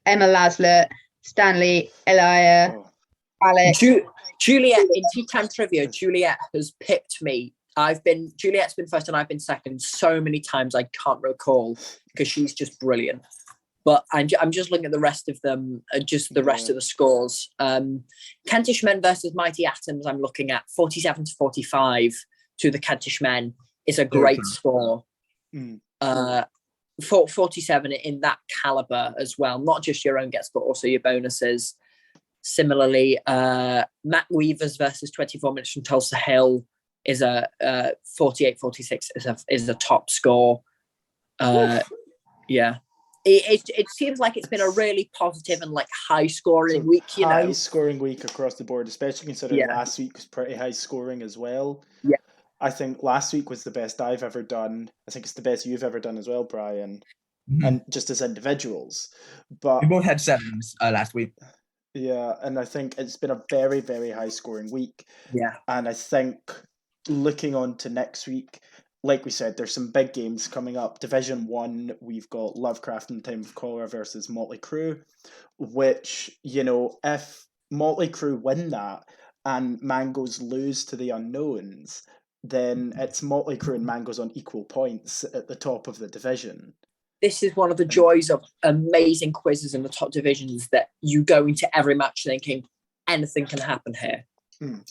Emma Laslet, Stanley, Elia, Alex. Juliet, in Tea Time Trivia, Juliet has picked me. Juliet's been first and I've been second so many times I can't recall, because she's just brilliant. But I'm just looking at the rest of them, just the rest of the scores. Kentish men versus Mighty Atoms, I'm looking at 47-45 to the Kentish men is a great score. 47 in that caliber as well, not just your own gets, but also your bonuses. Similarly, Matt Weavers versus 24 Minutes from Tulsa Hill is a 48-46 is a top score. Yeah. It seems like it's been a really positive and like high scoring week, high scoring week across the board, especially considering last week was pretty high scoring as well. Yeah. I think last week was the best I've ever done. I think it's the best you've ever done as well, Brian. And just as individuals. But we both had 7s last week. Yeah, and I think it's been a very, very high scoring week. Yeah. And I think looking on to next week, like we said, there's some big games coming up. Division 1, we've got Lovecraft and Time of Cholera versus Motley Crue, which, if Motley Crue win that and Mangoes lose to the Unknowns, then it's Motley Crue and Mangoes on equal points at the top of the division. This is one of the joys of amazing quizzes in the top divisions, that you go into every match thinking anything can happen here. And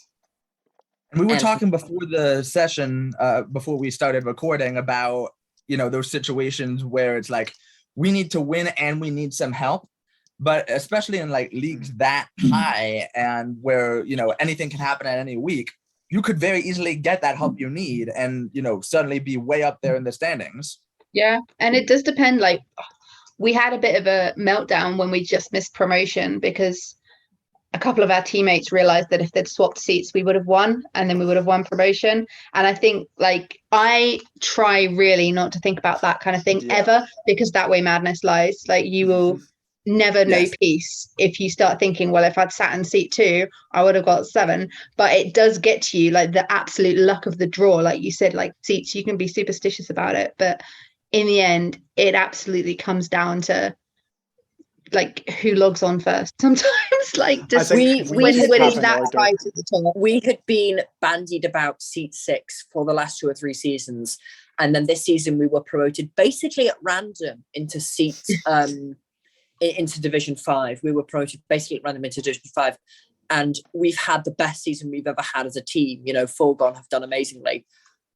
we were talking before the session, before we started recording, about, those situations where it's like, we need to win and we need some help. But especially in like leagues that high and where, anything can happen at any week, you could very easily get that help you need and, suddenly be way up there in the standings. Yeah, and it does depend. Like, we had a bit of a meltdown when we just missed promotion, because a couple of our teammates realized that if they'd swapped seats, we would have won, and then we would have won promotion. And I think, like, I try really not to think about that kind of thing ever, because that way madness lies. Like, you will never know peace if you start thinking, well, if I'd sat in seat 2, I would have got 7. But it does get to you, like, the absolute luck of the draw. Like you said, like, seats, you can be superstitious about it, but in the end, it absolutely comes down to, like, who logs on first. Sometimes, like, just winning that fight at the top. We had been bandied about seat 6 for the last 2 or 3 seasons, and then this season we were promoted basically at random into seats into Division 5. We were promoted basically at random into Division 5, and we've had the best season we've ever had as a team. Foregone have done amazingly.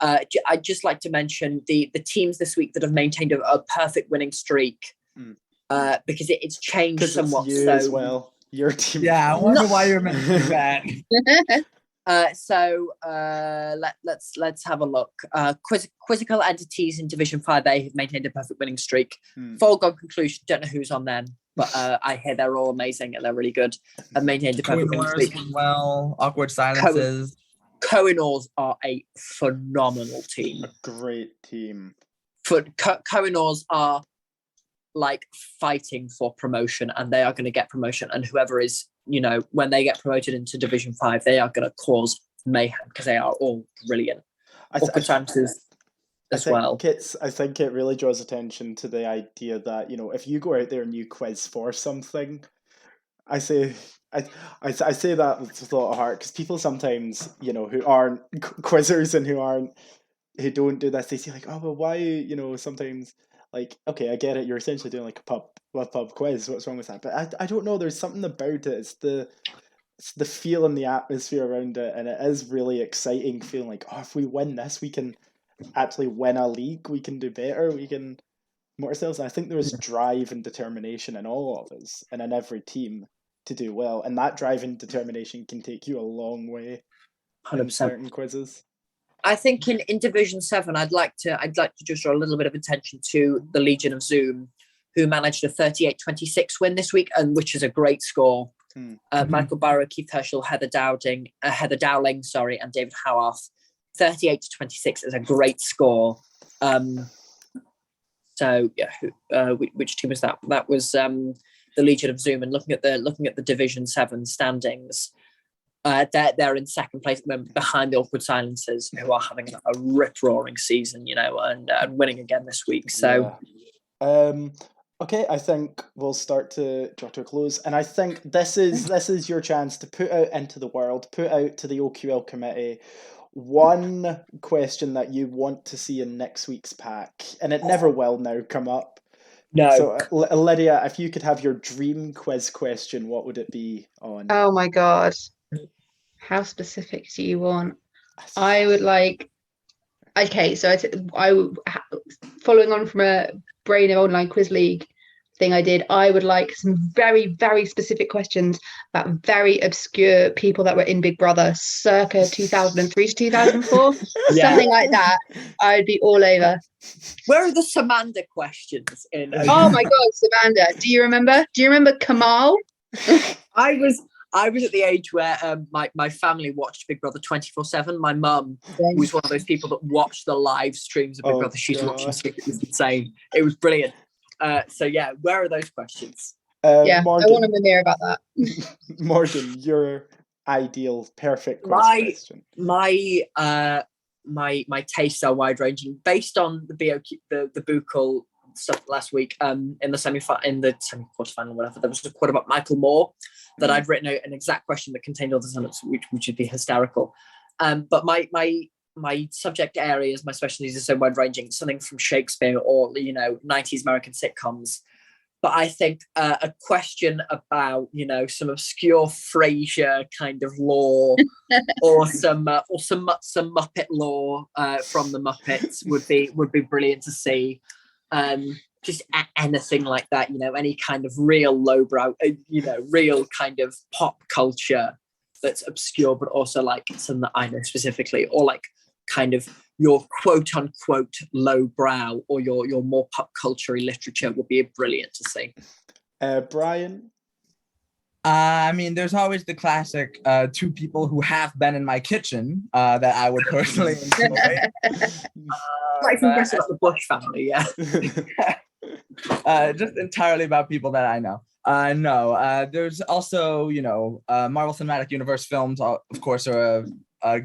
I'd just like to mention the teams this week that have maintained a perfect winning streak. Because it's changed somewhat. It's you as well. Your team. Yeah, I wonder why you're mentioning that. Let's have a look. Quizzical entities in Division 5A have maintained a perfect winning streak. Foregone conclusion, don't know who's on them, but I hear they're all amazing and they're really good and maintained a perfect winning streak. Well, awkward silences. Kohinoors are a phenomenal team. A great team. Kohinoors are like fighting for promotion, and they are going to get promotion, and whoever is, when they get promoted into Division 5, they are going to cause mayhem, because they are all brilliant. Awkward chances as well. I think it really draws attention to the idea that, if you go out there and you quiz for something, I say that with a lot of heart, because people sometimes, who aren't quizzers and who don't do this, they say like, oh, well, why, sometimes, like, okay, I get it, you're essentially doing like a pub quiz, what's wrong with that? But I don't know, there's something about it, it's the feel and the atmosphere around it, and it is really exciting, feeling like, oh, if we win this, we can actually win a league, we can do better, we can more ourselves. And I think there is drive and determination in all of us and in every team to do well, and that drive and determination can take you a long way 100%. In certain quizzes. I think in Division 7, I'd like to just draw a little bit of attention to the Legion of Zoom, who managed a 38-26 win this week, and which is a great score. Michael Barrow, Keith Herschel, Heather Dowling, and David Howarth. 38-26 is a great score. So yeah, which team was that? That was the Legion of Zoom. And looking at the Division 7 standings, they're in second place at the moment, behind the Awkward Silencers, who are having a rip-roaring season, and winning again this week. So, okay, I think we'll start to draw to a close, and I think this is your chance to put out into the world, put out to the OQL committee, one question that you want to see in next week's pack, and it never will now come up. no. So, Lydia, if you could have your dream quiz question, what would it be on? Oh my god. How specific do you want? I would like. Okay, so following on from a Brain of Online Quiz League thing I did, I would like some very, very specific questions about very obscure people that were in Big Brother circa 2003 to 2004. Yeah. Something like that. I'd be all over. Where are the Samanda questions in? Oh my god, Samantha, do you remember Kamal? I was at the age where my family watched Big Brother 24/7. My mum was one of those people that watched the live streams of Big Brother. She's watching it. It was insane. It was brilliant. So yeah, where are those questions? Yeah, Morgan, I want to hear about that. Morgan, your ideal perfect question. My tastes are wide ranging based on the Buchel stuff last week. In the semi-quarterfinal, whatever, there was a quote about Michael Moore that I'd written out an exact question that contained all the elements, which would be hysterical. But my subject areas, my specialties are so wide ranging, something from Shakespeare or 90s American sitcoms. But I think a question about some obscure Frasier kind of lore or some Muppet lore from the Muppets would be brilliant to see. Just anything like that, any kind of real lowbrow, real kind of pop culture that's obscure, but also like something that I know specifically, or like kind of your quote unquote lowbrow or your more pop culture literature would be brilliant to see. Brian? I mean, there's always the classic two people who have been in my kitchen that I would personally enjoy. Like from the Bush family, yeah. Just entirely about people that I know. No, there's also, Marvel Cinematic Universe films, of course, are a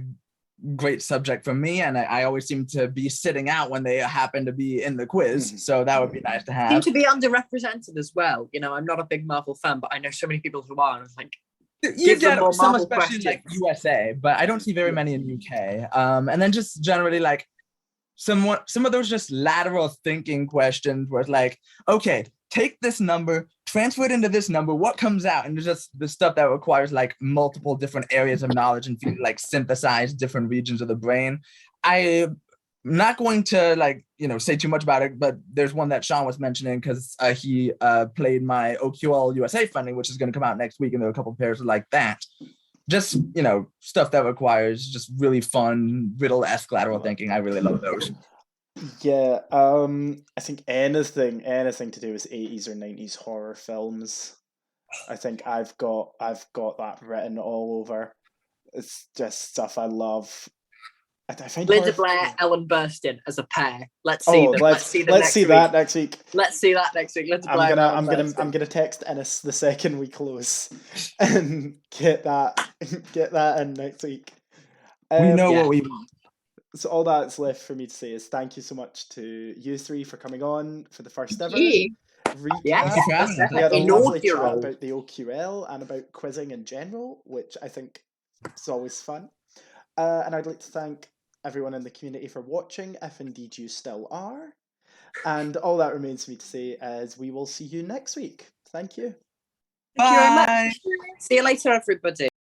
great subject for me, and I always seem to be sitting out when they happen to be in the quiz, so that would be nice to have. Seem to be underrepresented as well. I'm not a big Marvel fan, but I know so many people who are, and it's like, you get some, especially like USA, but I don't see very many in UK. And then just generally like some of those just lateral thinking questions where it's like, okay, take this number, transfer it into this number, what comes out? And there's just the stuff that requires like multiple different areas of knowledge and like synthesize different regions of the brain. I'm not going to say too much about it, but there's one that Shaun was mentioning because he played my OQL USA funding, which is going to come out next week, and there are a couple of pairs like that. Just, stuff that requires just really fun, riddle-esque lateral thinking. I really love those. Yeah, I think anything to do with 80s or 90s horror films. I think I've got that written all over. It's just stuff I love. I find Linda Blair, Ellen Burstyn as a pair. Let's see that next week. Let's see that next week. I'm gonna text Ennis the second we close and get that in next week. We know what we want. So all that's left for me to say is thank you so much to you three for coming on for the first ever recap. We had a lovely chat about the OQL and about quizzing in general, which I think is always fun. And I'd like to thank everyone in the community for watching, if indeed you still are. And all that remains for me to say is we will see you next week. Thank you. Thank you very much. See you later, everybody.